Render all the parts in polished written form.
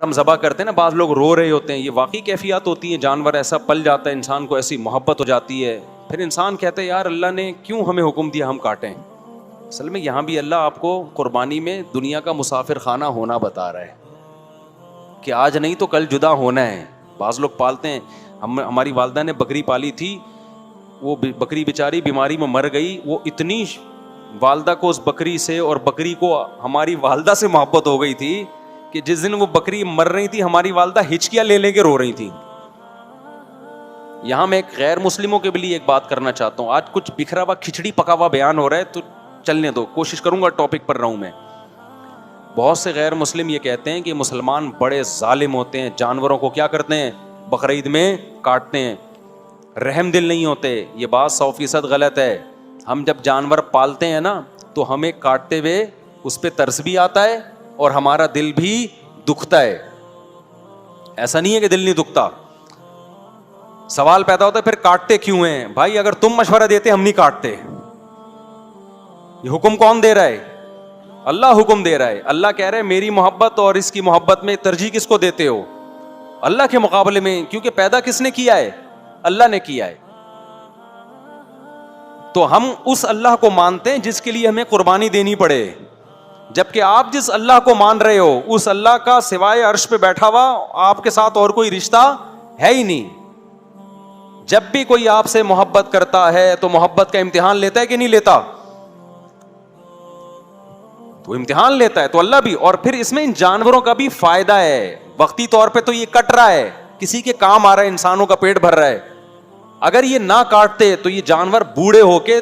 हम ज़बा करते हैं ना, बाज़ लोग रो रहे होते हैं, ये वाकई कैफियत होती है। जानवर ऐसा पल जाता है, इंसान को ऐसी मोहब्बत हो जाती है, फिर इंसान कहता है यार अल्लाह ने क्यों हमें हुक्म दिया हम काटें। असल में यहाँ भी अल्लाह आपको कुर्बानी में दुनिया का मुसाफिर खाना होना बता रहा है कि आज नहीं तो कल जुदा होना है। बाज़ लोग पालते हैं, हमारी वालदा ने बकरी पाली थी, वो बकरी बेचारी बीमारी में मर गई। वो इतनी वालदा को उस बकरी से और बकरी को हमारी वालदा से मोहब्बत हो गई थी कि जिस दिन वो बकरी मर रही थी हमारी वालदा हिचकियां ले लेके रो रही थी। यहां मैं एक गैर मुस्लिमों के लिए एक बात करना चाहता हूं। आज कुछ बिखरा हुआ खिचड़ी पका हुआ बयान हो रहा है तो चलने दो, कोशिश करूंगा टॉपिक पर रहूं मैं। बहुत से गैर मुस्लिम ये कहते हैं कि मुसलमान बड़े जालिम होते हैं, जानवरों को क्या करते हैं, बकरा ईद में काटते हैं, रहम दिल नहीं होते। ये बात 100% गलत है। हम जब जानवर पालते हैं ना तो हमें काटते हुए उस पर तरस भी आता है और हमारा दिल भी दुखता है। ऐसा नहीं है कि दिल नहीं दुखता। सवाल पैदा होता है फिर काटते क्यों हैं? भाई अगर तुम मशवरा देते हम नहीं काटते। ये हुक्म कौन दे रहा है? अल्लाह हुक्म दे रहा है। अल्लाह कह रहा है मेरी मोहब्बत और इसकी मोहब्बत में तरजीह किसको देते हो? अल्लाह के मुकाबले में, क्योंकि पैदा किसने किया है? अल्लाह ने किया है। तो हम उस अल्लाह को मानते हैं जिसके लिए हमें कुर्बानी देनी पड़े। जबकि आप जिस अल्लाह को मान रहे हो उस अल्लाह का सिवाय अर्श पे बैठा हुआ आपके साथ और कोई रिश्ता है ही नहीं। जब भी कोई आपसे मोहब्बत करता है तो मोहब्बत का इम्तिहान लेता है कि नहीं लेता? तो इम्तिहान लेता है तो अल्लाह भी। और फिर इसमें इन जानवरों का भी फायदा है। वक्ती तौर पे तो ये कट रहा है, किसी के काम आ रहा है, इंसानों का पेट भर रहा है। अगर ये ना काटते तो ये जानवर बूढ़े होके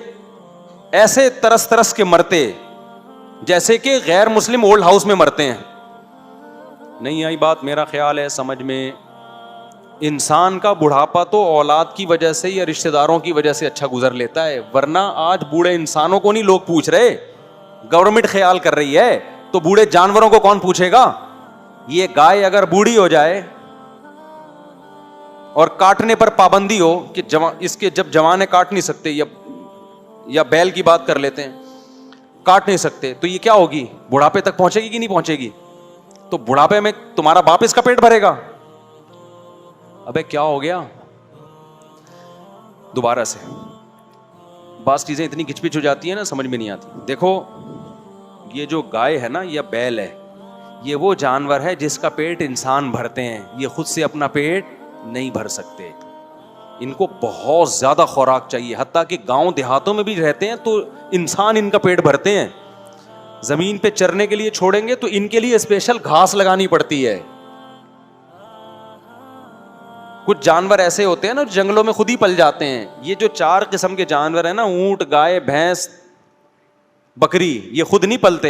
ऐसे तरस तरस के मरते जैसे कि गैर मुस्लिम ओल्ड हाउस में मरते हैं। नहीं आई बात मेरा ख्याल है समझ में। इंसान का बुढ़ापा तो औलाद की वजह से या रिश्तेदारों की वजह से अच्छा गुजर लेता है, वरना आज बूढ़े इंसानों को नहीं लोग पूछ रहे, गवर्नमेंट ख्याल कर रही है, तो बूढ़े जानवरों को कौन पूछेगा? ये गाय अगर बूढ़ी हो जाए और काटने पर पाबंदी हो कि इसके जब जवान है काट नहीं सकते, या बैल की बात कर लेते हैं, काट नहीं सकते, तो ये क्या होगी? बुढ़ापे तक पहुंचेगी कि नहीं पहुंचेगी? तो बुढ़ापे में तुम्हारा बाप इसका पेट भरेगा। अबे क्या हो गया? दोबारा से बात चीजें इतनी खिचपिच हो जाती है ना, समझ में नहीं आती। देखो ये जो गाय है ना या बैल है, ये वो जानवर है जिसका पेट इंसान भरते हैं। ये खुद से अपना पेट नहीं भर सकते, इनको बहुत ज्यादा खुराक चाहिए। हत्ता कि गांव देहातों में भी रहते हैं तो इंसान इनका पेट भरते हैं। जमीन पे चरने के लिए छोड़ेंगे तो इनके लिए स्पेशल घास लगानी पड़ती है। कुछ जानवर ऐसे होते हैं ना जंगलों में खुद ही पल जाते हैं। ये जो 4 किस्म के जानवर है ना, ऊंट, गाय, भैंस, बकरी, ये खुद नहीं पलते।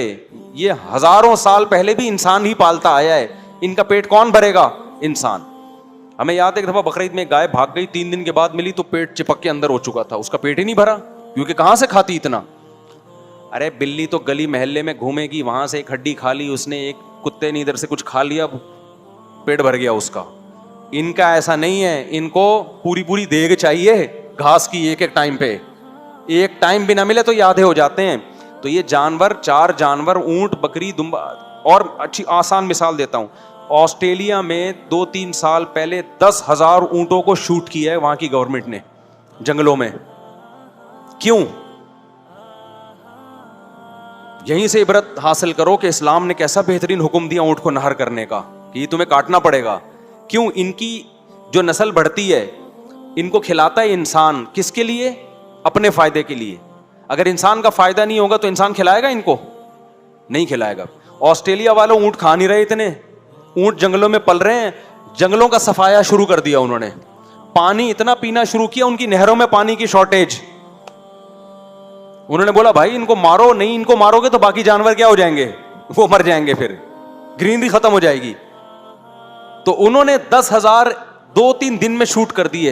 ये हजारों साल पहले भी इंसान ही पालता आया है। इनका पेट कौन भरेगा? इंसान। हमें याद है एक दफा बकरीद में गाय भाग गई, 3 दिन के बाद मिली तो पेट चिपक के अंदर हो चुका था, उसका पेट ही नहीं भरा, क्योंकि कहां से खाती इतना। अरे बिल्ली तो गली मोहल्ले में घूमेगी, वहां से एक हड्डी खा ली उसने, एक कुत्ते ने इधर से कुछ खा लिया, पेट भर गया उसका। इनका ऐसा नहीं है, इनको पूरी पूरी देग चाहिए घास की। एक एक टाइम पे, एक टाइम भी ना मिले तो ये आधे हो जाते हैं। तो ये जानवर, 4 जानवर, ऊंट, बकरी, दुम्बा। और अच्छी आसान मिसाल देता हूं, ऑस्ट्रेलिया में 2-3 साल पहले 10,000 ऊंटों को शूट किया है वहां की गवर्नमेंट ने जंगलों में। क्यों? यहीं से इबरत हासिल करो कि इस्लाम ने कैसा बेहतरीन हुक्म दिया ऊंट को नहर करने का, कि ये तुम्हें काटना पड़ेगा। क्यों? इनकी जो नस्ल बढ़ती है, इनको खिलाता है इंसान, किसके लिए? अपने फायदे के लिए। अगर इंसान का फायदा नहीं होगा तो इंसान खिलाएगा इनको? नहीं खिलाएगा। ऑस्ट्रेलिया वालों ऊंट खा नहीं रहे, इतने ऊंट जंगलों में पल रहे हैं, जंगलों का सफाया शुरू कर दिया उन्होंने, पानी इतना पीना शुरू किया, उनकी नहरों में पानी की शॉर्टेज। उन्होंने बोला भाई इनको मारो, नहीं इनको मारोगे तो बाकी जानवर क्या हो जाएंगे? वो मर जाएंगे, फिर ग्रीनरी खत्म हो जाएगी। तो उन्होंने 10,000 2-3 दिन में शूट कर दिए।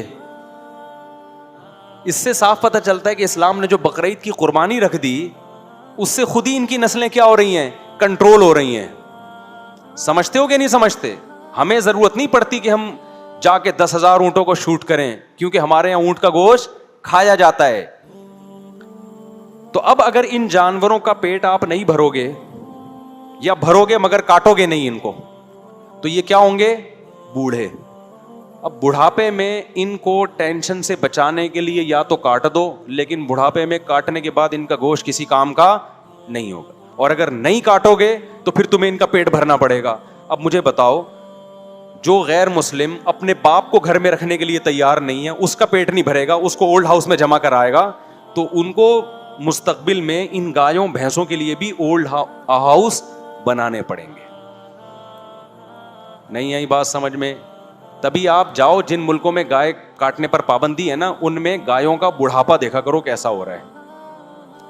इससे साफ पता चलता है कि इस्लाम ने जो बकरीद की कुर्बानी रख दी, उससे खुद ही इनकी नस्लें क्या हो रही हैं? कंट्रोल हो रही हैं। समझते हो कि नहीं समझते? हमें जरूरत नहीं पड़ती कि हम जाके 10,000 ऊंटों को शूट करें, क्योंकि हमारे यहां ऊंट का गोश्त खाया जाता है। तो अब अगर इन जानवरों का पेट आप नहीं भरोगे, या भरोगे मगर काटोगे नहीं इनको, तो ये क्या होंगे? बूढ़े। अब बुढ़ापे में इनको टेंशन से बचाने के लिए या तो काट दो, लेकिन बुढ़ापे में काटने के बाद इनका गोश्त किसी काम का नहीं होगा, और अगर नहीं काटोगे तो फिर तुम्हें इनका पेट भरना पड़ेगा। अब मुझे बताओ, जो गैर मुस्लिम अपने बाप को घर में रखने के लिए तैयार नहीं है, उसका पेट नहीं भरेगा, उसको ओल्ड हाउस में जमा कराएगा, तो उनको मुस्तकबिल में इन गायों भैंसों के लिए भी ओल्ड हाउस बनाने पड़ेंगे। नहीं आई बात समझ में? तभी आप जाओ, जिन मुल्कों में गाय काटने पर पाबंदी है ना, उनमें गायों का बुढ़ापा देखा करो कैसा हो रहा है।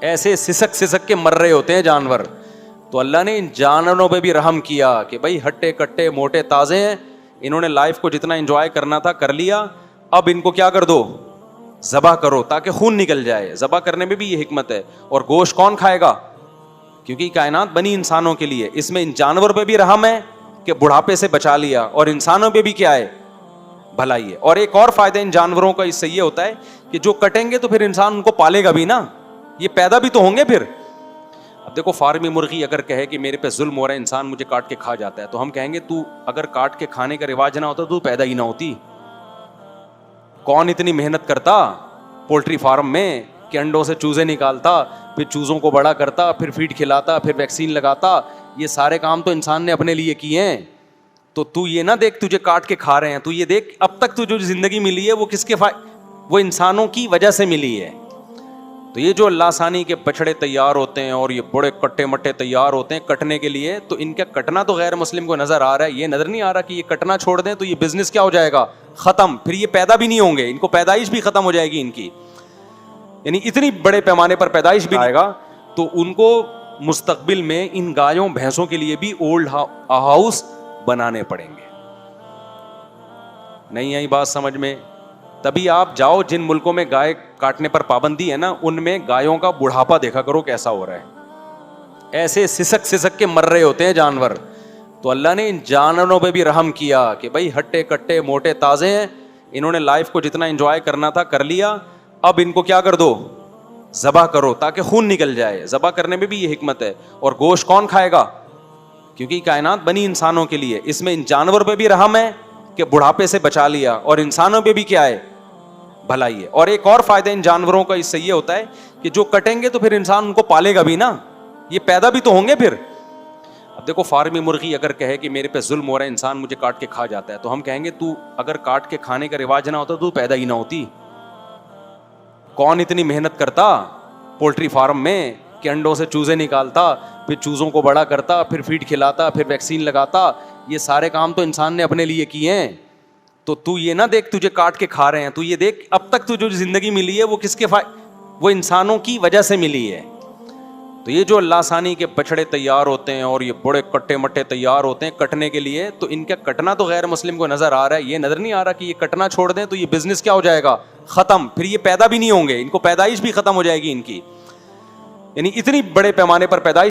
ऐसे सिसक सिसक के मर रहे होते हैं जानवर। तो अल्लाह ने इन जानवरों पे भी रहम किया कि भाई हट्टे कट्टे मोटे ताजे हैं, इन्होंने लाइफ को जितना एंजॉय करना था कर लिया, अब इनको क्या कर दो? ज़बह करो ताकि खून निकल जाए। ज़बह करने में भी ये हिकमत है। और गोश्त कौन खाएगा? क्योंकि कायनात बनी इंसानों के लिए। इसमें इन जानवरों पे भी रहम है कि बुढ़ापे से बचा लिया, और इंसानों पे भी क्या है? भलाई है। और एक और फायदा इन जानवरों का इससे ये होता है कि जो कटेंगे तो फिर इंसान उनको पालेगा भी ना, ये पैदा भी तो होंगे फिर। अब देखो, फार्मी मुर्गी अगर कहे कि मेरे पे जुल्म हो रहा है, इंसान मुझे काट के खा जाता है, तो हम कहेंगे तू अगर काट के खाने का रिवाज ना होता तो पैदा ही ना होती। कौन इतनी मेहनत करता पोल्ट्री फार्म में कि अंडों से चूजे निकालता, फिर चूजों को बड़ा करता, फिर फीड खिलाता, फिर वैक्सीन लगाता। ये सारे काम तो इंसान ने अपने लिए किए हैं। तो तू ये ना देख तुझे काट के खा रहे हैं, तू ये देख अब तक तुझे जो जिंदगी मिली है वो किसके वो इंसानों की वजह से मिली है। तो ये जो अल्लाह सानी के बछड़े तैयार होते हैं और ये बड़े कट्टे मट्टे तैयार होते हैं कटने के लिए, तो इनका कटना तो गैर मुस्लिम को नजर आ रहा है। ये नजर नहीं आ रहा कि ये कटना छोड़ दें तो ये बिजनेस क्या हो जाएगा? खत्म। फिर ये पैदा भी नहीं होंगे, इनको पैदाइश भी खत्म हो जाएगी इनकी, यानी इतनी बड़े पैमाने पर पैदाइश भी आएगा। तो उनको मुस्तकबिल में इन गायों भैंसों के लिए भी ओल्ड हाउस बनाने पड़ेंगे। नहीं आई बात समझ में? तभी आप जाओ, जिन मुल्कों में गाय काटने पर पाबंदी है ना, उनमें गायों का बुढ़ापा देखा करो कैसा हो रहा है। ऐसे सिसक सिसक के मर रहे होते हैं जानवर। तो अल्लाह ने इन जानवरों पे भी रहम किया कि भाई हट्टे कट्टे मोटे ताजे हैं, इन्होंने लाइफ को जितना एंजॉय करना था कर लिया, अब इनको क्या कर दो? ज़बह करो ताकि खून निकल जाए। ज़बह करने में भी ये हिकमत है। और गोश्त कौन खाएगा? क्योंकि कायनात बनी इंसानों के लिए। इसमें इन जानवरों पे भी रहम है कि बुढ़ापे से बचा लिया, और इंसानों पे भी क्या है? भलाई है। और एक और फायदा इन जानवरों का इससे ये होता है कि जो कटेंगे तो फिर इंसान उनको पालेगा भी ना, ये पैदा भी तो होंगे फिर। अब देखो, फार्मी मुर्गी अगर कहे कि मेरे पे जुल्म हो रहा है, इंसान मुझे काट के खा जाता है, तो हम कहेंगे तू अगर काट के खाने का रिवाज ना होता तो पैदा ही ना होती। कौन इतनी मेहनत करता पोल्ट्री फार्म में कि अंडों से चूजे निकालता, फिर चूजों को बड़ा करता, फिर फीड खिलाता, फिर वैक्सीन लगाता। ये सारे काम तो इंसान ने अपने लिए किए हैं। तो तू ये ना देख तुझे काट के खा रहे हैं, तू ये देख अब तक तुझे जो जिंदगी मिली है वो किसके वो इंसानों की वजह से मिली है। तो ये जो अल्लाह सानी के बछड़े तैयार होते हैं और ये बड़े कट्टे मट्टे तैयार होते हैं कटने के लिए, तो इनका कटना तो गैर मुस्लिम को नजर आ रहा है। ये नजर नहीं आ रहा कि ये कटना छोड़ दें तो ये बिजनेस क्या हो जाएगा? खत्म। फिर ये पैदा भी नहीं होंगे, इनको पैदाइश भी खत्म हो जाएगी इनकी, यानी इतनी बड़े पैमाने पर पैदाइश